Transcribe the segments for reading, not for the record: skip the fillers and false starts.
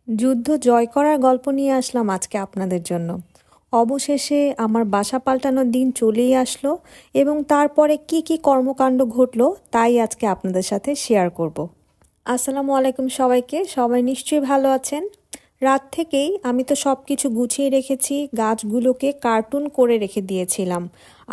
যুদ্ধ জয় করার গল্প নিয়ে আসলাম আজকে আপনাদের জন্য। অবশেষে আমার বাসা পাল্টানোর দিন চলেই আসলো এবং তারপরে কি কি কর্মকাণ্ড ঘটলো তাই আজকে আপনাদের সাথে শেয়ার করব। আসসালামু আলাইকুম সবাইকে, সবাই নিশ্চয়ই ভালো আছেন। রাত থেকেই আমি তো সব কিছু গুছিয়ে রেখেছি, গাছগুলোকে কার্টুন করে রেখে দিয়েছিলাম।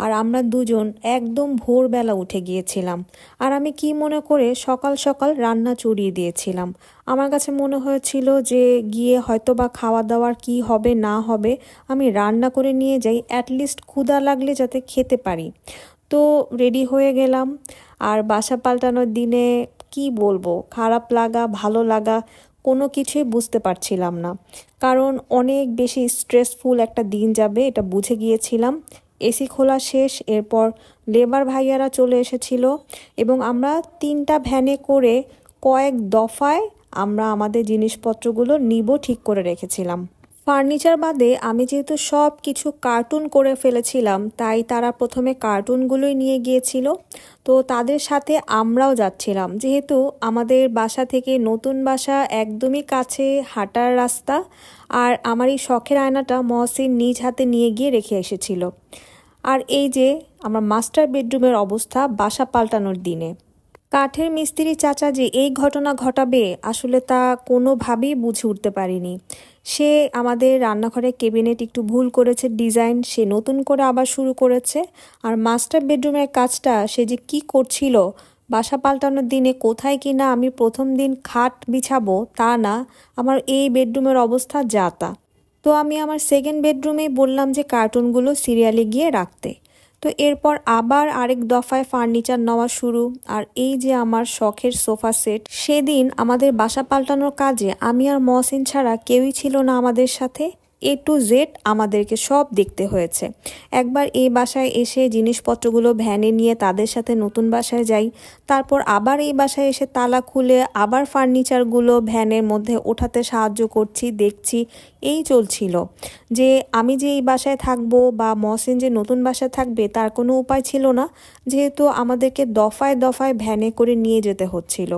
আর আমরা দুজন একদম ভোরবেলা উঠে গিয়েছিলাম। আর আমি কি মনে করে সকাল সকাল রান্না চড়িয়ে দিয়েছিলাম। আমার কাছে মনে হয়েছিল যে গিয়ে হয়তো বা খাওয়া দাওয়ার কি হবে না হবে আমি রান্না করে নিয়ে যাই, অ্যাটলিস্ট ক্ষুধা লাগলে যাতে খেতে পারি। তো রেডি হয়ে গেলাম। আর বাসা পাল্টানোর দিনে কি বলবো, খারাপ লাগা ভালো লাগা কোনো কিছুই বুঝতে পারছিলাম না, কারণ অনেক বেশি স্ট্রেসফুল একটা দিন যাবে এটা বুঝে গিয়েছিলাম। এসি খোলা শেষ, এরপর লেবার ভাইয়ারা চলে এসেছিল এবং আমরা 3টা ভ্যানে করে কয়েক দফায় আমরা আমাদের জিনিসপত্রগুলো নিব ঠিক করে রেখেছিলাম। ফার্নিচার বাদে আমি যেহেতু সব কিছু কার্টুন করে ফেলেছিলাম, তাই তারা প্রথমে কার্টুনগুলোই নিয়ে গিয়েছিল। তো তাদের সাথে আমরাও যাচ্ছিলাম, যেহেতু আমাদের বাসা থেকে নতুন বাসা একদমই কাছে, হাঁটার রাস্তা। আর আমার এই শখের আয়নাটা মহসিন নিজ হাতে নিয়ে গিয়ে রেখে এসেছিল। আর এই যে আমার মাস্টার বেডরুমের অবস্থা বাসা পাল্টানোর দিনে। কাঠের মিস্ত্রি চাচা যে এই ঘটনা ঘটাবে আসলে তা কোনোভাবেই বুঝে উঠতে পারিনি। সে আমাদের রান্নাঘরের ক্যাবিনেট একটু ভুল করেছে ডিজাইন, সে নতুন করে আবার শুরু করেছে। আর মাস্টার বেডরুমের কাজটা সে যে কি করছিল বাসা পাল্টানোর দিনে, কোথায় কিনা আমি প্রথম দিন খাট বিছাবো তা না, আমার এই বেডরুমের অবস্থা যা তা। তো আমি আমার সেকেন্ড বেডরুমে বললাম যে কার্টুনগুলো সিরিয়ালে গিয়ে রাখতে। তো এরপর আবার আরেক দফায় ফার্নিচার নেওয়া শুরু। আর এই যে আমার শখের সোফা সেট, সেদিন আমাদের বাসা পাল্টানোর কাজে আমি আর মহসিন ছাড়া কেউই ছিল না আমাদের সাথে। এ টু জেড আমাদেরকে সব দেখতে হয়েছে। একবার এই বাসায় এসে জিনিসপত্রগুলো ভ্যানে নিয়ে তাদের সাথে নতুন বাসায় যাই, তারপর আবার এই বাসায় এসে তালা খুলে আবার ফার্নিচারগুলো ভ্যানের মধ্যে ওঠাতে সাহায্য করছি, দেখছি। এই চলছিল যে আমি যে এই বাসায় থাকবো বা মহসিন যে নতুন বাসায় থাকবে তার কোনো উপায় ছিল না, যেহেতু আমাদেরকে দফায় দফায় ভ্যানে করে নিয়ে যেতে হচ্ছিল।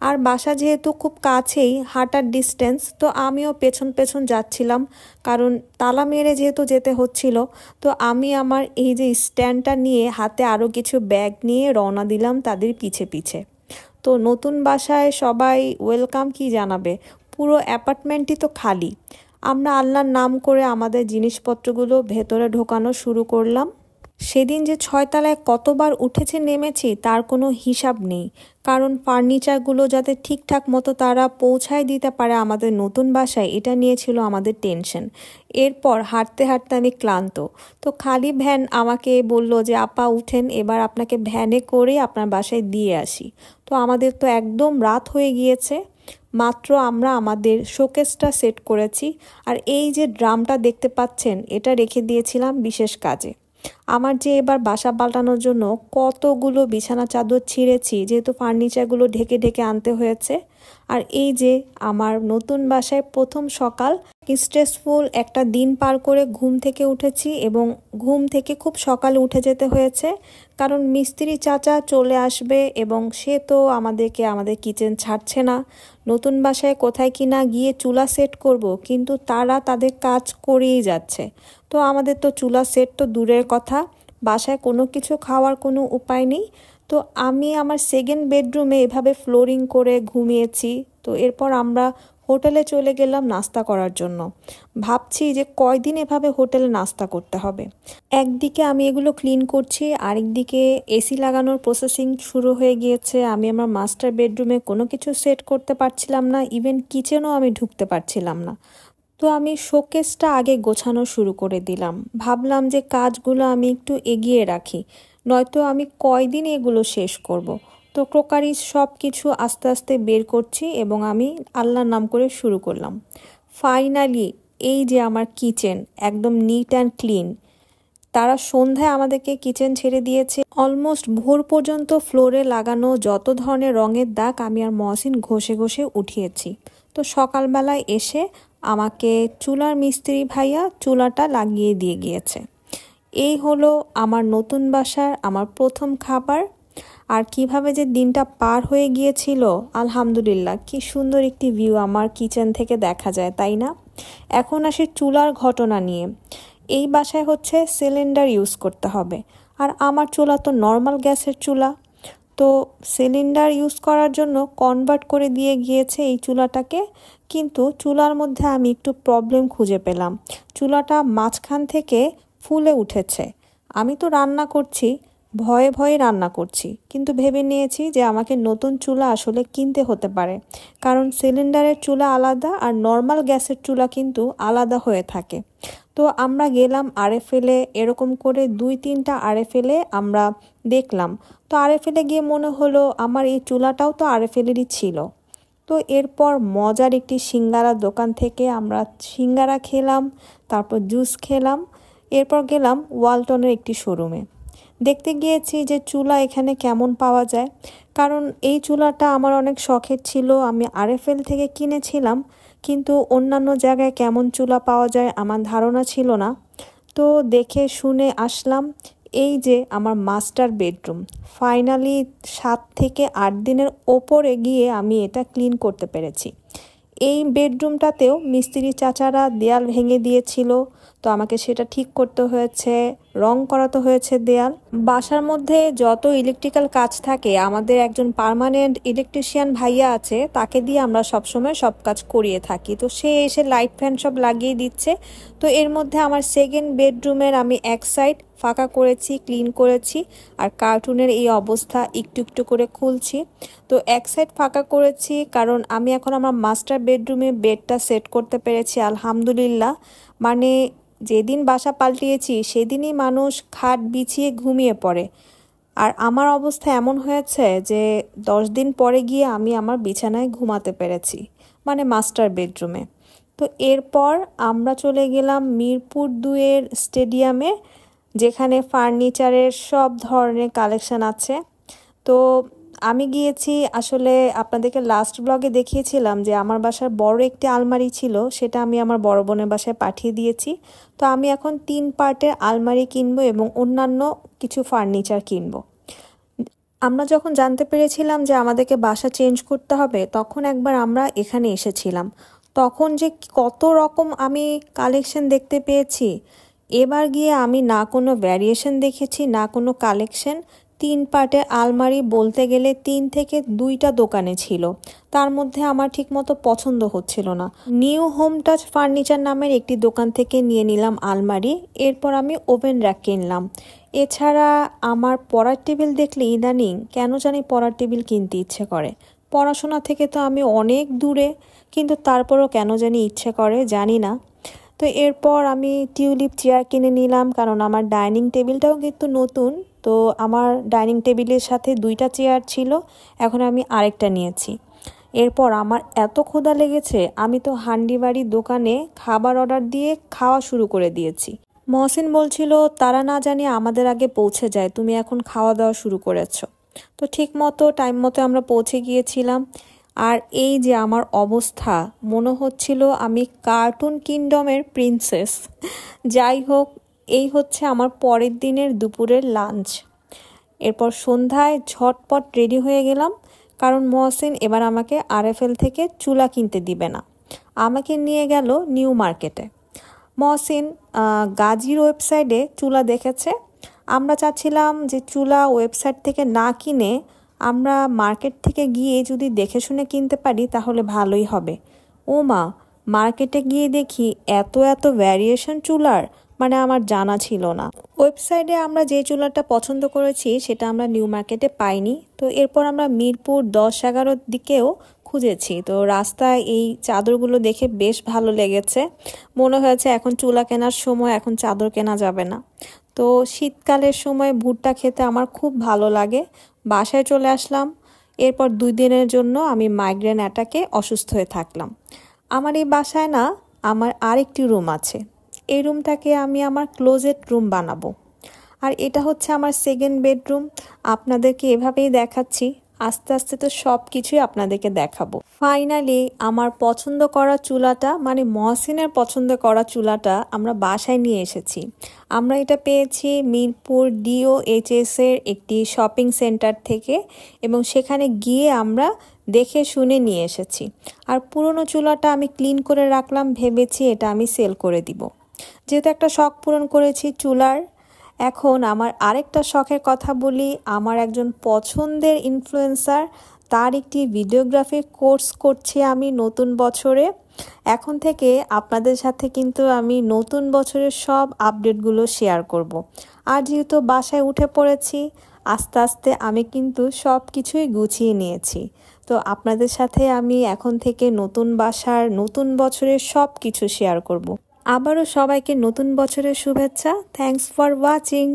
আর বাসা যেহেতু খুব কাছেই, হাঁটার ডিস্টেন্স, তো আমিও পেছন পেছন যাচ্ছিলাম, কারণ তালা মেরে যেহেতু যেতে হচ্ছিল। তো আমি আমার এই যে স্ট্যান্ডটা নিয়ে হাতে আরও কিছু ব্যাগ নিয়ে রওনা দিলাম তাদের পিছে পিছে। তো নতুন বাসায় সবাই ওয়েলকাম কি জানাবে, পুরো অ্যাপার্টমেন্টই তো খালি। আমরা আল্লাহর নাম করে আমাদের জিনিসপত্রগুলো ভেতরে ঢোকানো শুরু করলাম। সেদিন যে 6 তলায় কতবার উঠেছে নেমেছি তার কোনো হিসাব নেই, কারণ ফার্নিচারগুলো যাতে ঠিকঠাক মতো তারা পৌঁছায় দিতে পারে আমাদের নতুন বাসায়, এটা নিয়ে ছিল আমাদের টেনশন। এরপর হাঁটতে হাঁটতে আমি ক্লান্ত। তো খালি ভ্যান আমাকে বলল যে আপা উঠেন, এবার আপনাকে ভ্যানে করে আপনার বাসায় দিয়ে আসি। তো আমাদের তো একদম রাত হয়ে গিয়েছে। মাত্র আমরা আমাদের শোকেসটা সেট করেছি। আর এই যে ড্রামটা দেখতে পাচ্ছেন, এটা রেখে দিয়েছিলাম বিশেষ কাজে। আমার যে এবার বাসা পাল্টানোর জন্য কতগুলো বিছানা চাদর ছিঁড়েছি, যেহেতু ফার্নিচারগুলো ঢেকে ঢেকে আনতে হয়েছে। আর এই যে আমার নতুন বাসায় প্রথম সকাল, স্ট্রেসফুল একটা দিন পার করে ঘুম থেকে উঠেছি এবং ঘুম থেকে খুব সকালে উঠে যেতে হয়েছে, কারণ মিস্ত্রি চাচা চলে আসবে এবং সে তো আমাদেরকে আমাদের কিচেন ছাড়ছে না। নতুন বাসায় কোথায় কিনা গিয়ে চুলা সেট করব, কিন্তু তারা তাদের কাজ করেই যাচ্ছে। তো আমাদের তো চুলা সেট তো দূরের কথা, বাসায় কোনো কিছু খাওয়ার কোনো উপায় নেই। তো আমি আমার সেকেন্ড বেডরুমে এভাবে ফ্লোরিং করে ঘুমিয়েছি। তো এরপর আমরা হোটেলে চলে গেলাম নাস্তা করার জন্য। ভাবছি যে কয়দিন এভাবে হোটেলে নাস্তা করতে হবে। একদিকে আমি এগুলো ক্লিন করছি, আরেকদিকে এসি লাগানোর প্রসেসিং শুরু হয়ে গিয়েছে। আমি আমার মাস্টার বেডরুমে কোনো কিছু সেট করতে পারছিলাম না, ইভেন কিচেনও আমি ঢুকতে পারছিলাম না। তো আমি শোকেসটা আগে গোছানো শুরু করে দিলাম। ভাবলাম যে কাজগুলো আমি একটু এগিয়ে রাখি, নয়তো আমি কয়দিন এগুলো শেষ করব। তো ক্রোকারি সব কিছু আস্তে আস্তে বের করছি এবং আমি আল্লাহর নাম করে শুরু করলাম। ফাইনালি এই যে আমার কিচেন একদম নিট অ্যান্ড ক্লিন। তারা সন্ধ্যায় আমাদেরকে কিচেন ছেড়ে দিয়েছে। অলমোস্ট ভোর পর্যন্ত ফ্লোরে লাগানো যত ধরনের রঙের দাগ আমি আর মহসিন ঘষে ঘষে উঠিয়েছি। তো সকালবেলায় এসে আমাকে চুলার মিস্ত্রি ভাইয়া চুলাটা লাগিয়ে দিয়ে গিয়েছে। এই হলো আমার নতুন বাসার আমার প্রথম খাবার। আর কিভাবে যে দিনটা পার হয়ে গিয়েছিল, আলহামদুলিল্লাহ কি সুন্দর একটি ভিউ আমার কিচেন থেকে দেখা যায়, তাই না? এখন আসি চুলার ঘটনা নিয়ে। এই বাসায় হচ্ছে সিলিন্ডার ইউজ করতে হবে, আর আমার চুলা তো নর্মাল গ্যাসের চুলা। তো সিলিন্ডার ইউজ করার জন্য কনভার্ট করে দিয়ে গিয়েছে এই চুলাটাকে, কিন্তু চুলার মধ্যে আমি একটু প্রবলেম খুঁজে পেলাম। চুলাটা মাঝখান থেকে ফুলে উঠেছে। আমি তো রান্না করছি, ভয়ে ভয়ে রান্না করছি, কিন্তু ভেবে নিয়েছি যে আমাকে নতুন চুলা আসলে কিনতে হতে পারে, কারণ সিলিন্ডারের চুলা আলাদা আর নর্মাল গ্যাসের চুলা কিন্তু আলাদা হয়ে থাকে। তো আমরা গেলাম আরএফএলে, এরকম করে 2-3টা আরএফএলে আমরা দেখলাম। তো আরএফএলে গিয়ে মনে হলো আমার এই চুলাটাও তো আরএফএলেরই ছিল। তো এরপর মজার একটি সিঙ্গারা দোকান থেকে আমরা সিঙ্গারা খেলাম, তারপর জুস খেলাম। এরপর গেলাম ওয়ালটনের একটি শোরুমে, দেখতে গিয়েছি যে চুলা এখানে কেমন পাওয়া যায়, কারণ এই চুলাটা আমার অনেক শখের ছিল। আমি আরএফএল থেকে কিনেছিলাম, কিন্তু অন্যান্য জায়গায় কেমন চুলা পাওয়া যায় আমার ধারণা ছিল না। তো দেখে শুনে আসলাম। এই যে আমার মাস্টার বেডরুম, ফাইনালি 7 থেকে 8 দিনের ওপরে গিয়ে আমি এটা ক্লিন করতে পেরেছি। এই বেডরুমটাতেও মিস্ত্রি চাচারা দেয়াল ভেঙে দিয়েছিল, তো আমাকে সেটা ঠিক করতে হয়েছে, রং করাতে হয়েছে দেয়াল। বাসার মধ্যে যত ইলেকট্রিক্যাল কাজ থাকে আমাদের একজন পার্মানেন্ট ইলেকট্রিশিয়ান ভাইয়া আছে, তাকে দিয়ে আমরা সবসময় সব কাজ করিয়ে থাকি। তো সে এসে লাইট ফ্যান সব লাগিয়ে দিচ্ছে। তো এর মধ্যে আমার সেকেন্ড বেডরুমের আমি এক সাইড ফাঁকা করেছি, ক্লিন করেছি, আর কার্টুনের এই অবস্থা একটু একটু করে খুলছি। তো এক সাইড ফাঁকা করেছি কারণ আমি এখন আমার মাস্টার বেডরুমে বেডটা সেট করতে পেরেছি, আলহামদুলিল্লাহ। মানে যেদিন বাসা পাল্টিয়েছি সেদিনই মানুষ খাট বিছিয়ে ঘুমিয়ে পড়ে, আর আমার অবস্থা এমন হয়েছে যে 10 দিন পরে গিয়ে আমি আমার বিছানায় ঘুমাতে পেরেছি, মানে মাস্টার বেডরুমে। তো এরপর আমরা চলে গেলাম মিরপুর 2-এর স্টেডিয়ামে, যেখানে ফার্নিচারের সব ধরনের কালেকশন আছে। তো আমি গিয়েছি, আসলে আপনাদেরকে লাস্ট ব্লগে দেখিয়েছিলাম যে আমার বাসার বড় একটি আলমারি ছিল, সেটা আমি আমার বড় বোনের বাসায় পাঠিয়ে দিয়েছি। তো আমি এখন 3 পার্টের আলমারি কিনবো এবং অন্যান্য কিছু ফার্নিচার কিনবো। আমরা যখন জানতে পেরেছিলাম যে আমাদেরকে বাসা চেঞ্জ করতে হবে, তখন একবার আমরা এখানে এসেছিলাম। তখন যে কত রকম আমি কালেকশন দেখতে পেয়েছি। এবার গিয়ে আমি না কোনো ভ্যারিয়েশন দেখেছি, না কোনো কালেকশন। 3 পার্টের আলমারি বলতে গেলে 3 থেকে 2টা দোকানে ছিল, তার মধ্যে আমার ঠিকমতো পছন্দ হচ্ছিল না। নিউ হোম টাচ ফার্নিচার নামের একটি দোকান থেকে নিয়ে নিলাম আলমারি। এরপর আমি ওভেন র্যাক কিনলাম। এছাড়া আমার পড়ার টেবিল দেখলে ইদানিং কেন জানি পড়ার টেবিল কিনতে ইচ্ছে করে। পড়াশোনা থেকে তো আমি অনেক দূরে, কিন্তু তারপরও কেন জানি ইচ্ছে করে, জানি না। তো এরপর আমি টিউলিপ চেয়ার কিনে নিলাম, কারণ আমার ডাইনিং টেবিলটাও কিন্তু নতুন। তো আমার ডাইনিং টেবিলের সাথে 2টা চেয়ার ছিল, এখন আমি আরেকটা নিয়েছি। এরপর আমার এত ক্ষুধা লেগেছে, আমি তো হান্ডিবাড়ির দোকানে খাবার অর্ডার দিয়ে খাওয়া শুরু করে দিয়েছি। মহসিন বলছিল তারা না জানিয়ে আমাদের আগে পৌঁছে যায়, তুমি এখন খাওয়া দাওয়া শুরু করেছো। তো ঠিক মতো টাইম মতো আমরা পৌঁছে গিয়েছিলাম। আর এই যে আমার অবস্থা, মনে হচ্ছিল আমি কার্টুন কিংডমের প্রিন্সেস। যাই হোক, এই হচ্ছে আমার পরের দিনের দুপুরের লাঞ্চ। এরপর সন্ধ্যায় ঝটপট রেডি হয়ে গেলাম, কারণ মহসিন এবার আমাকে আরএফএল থেকে চুলা কিনতে দিবে না, আমাকে নিয়ে গেল নিউ মার্কেটে। মহসিন গাজীর ওয়েবসাইটে চুলা দেখেছে। আমরা চাচ্ছিলাম যে চুলা ওয়েবসাইট থেকে না কিনে আমরা মার্কেট থেকে গিয়ে যদি দেখে শুনে কিনতে পারি তাহলে ভালোই হবে। ও মা, মার্কেটে গিয়ে দেখি এত এত ভ্যারিয়েশন চুলার, মানে আমার জানা ছিল না। ওয়েবসাইটে আমরা যে চুলাটা পছন্দ করেছি সেটা আমরা নিউ মার্কেটে পাইনি। তো এরপর আমরা মিরপুর 10-11 দিকেও খুঁজেছি। তো রাস্তায় এই চাদরগুলো দেখে বেশ ভালো লেগেছে, মনে হয়েছে এখন চুলা কেনার সময়, এখন চাদর কেনা যাবে না। তো শীতকালের সময় ভুট্টা খেতে আমার খুব ভালো লাগে। বাসায় চলে আসলাম। এরপর 2 দিনের জন্য আমি মাইগ্রেন অ্যাটাকে অসুস্থ হয়ে থাকলাম। আমার এই বাসায় না আমার আরেকটি রুম আছে, এই রুমটাকে আমি আমার ক্লোজেট রুম বানাবো। আর এটা হচ্ছে আমার সেকেন্ড বেডরুম, আপনাদেরকে এভাবেই দেখাচ্ছি। আস্তে আস্তে তো সব কিছুই আপনাদেরকে দেখাবো। ফাইনালি আমার পছন্দ করা চুলাটা, মানে মহসিনের পছন্দ করা চুলাটা আমরা বাসায় নিয়ে এসেছি। আমরা এটা পেয়েছি মিরপুর DOHS এর একটি শপিং সেন্টার থেকে, এবং সেখানে গিয়ে আমরা দেখে শুনে নিয়ে এসেছি। আর পুরনো চুলাটা আমি ক্লিন করে রাখলাম, ভেবেছি এটা আমি সেল করে দিব। যেহেতু একটা শখ পূরণ করেছি চুলার, এখন আমার আরেকটা শখের কথা বলি। আমার একজন পছন্দের ইনফ্লুয়েন্সার, তার একটি ভিডিওগ্রাফির কোর্স করছি আমি নতুন বছরে। এখন থেকে আপনাদের সাথে কিন্তু আমি নতুন বছরের সব আপডেটগুলো শেয়ার করব। আর যেহেতু বাসায় উঠে পড়েছি, আস্তে আস্তে আমি কিন্তু সব কিছুই গুছিয়ে নিয়েছি। তো আপনাদের সাথে আমি এখন থেকে নতুন বাসার নতুন বছরের সব কিছু শেয়ার করব। আবারও সবাইকে নতুন বছরের শুভেচ্ছা। Thanks for watching.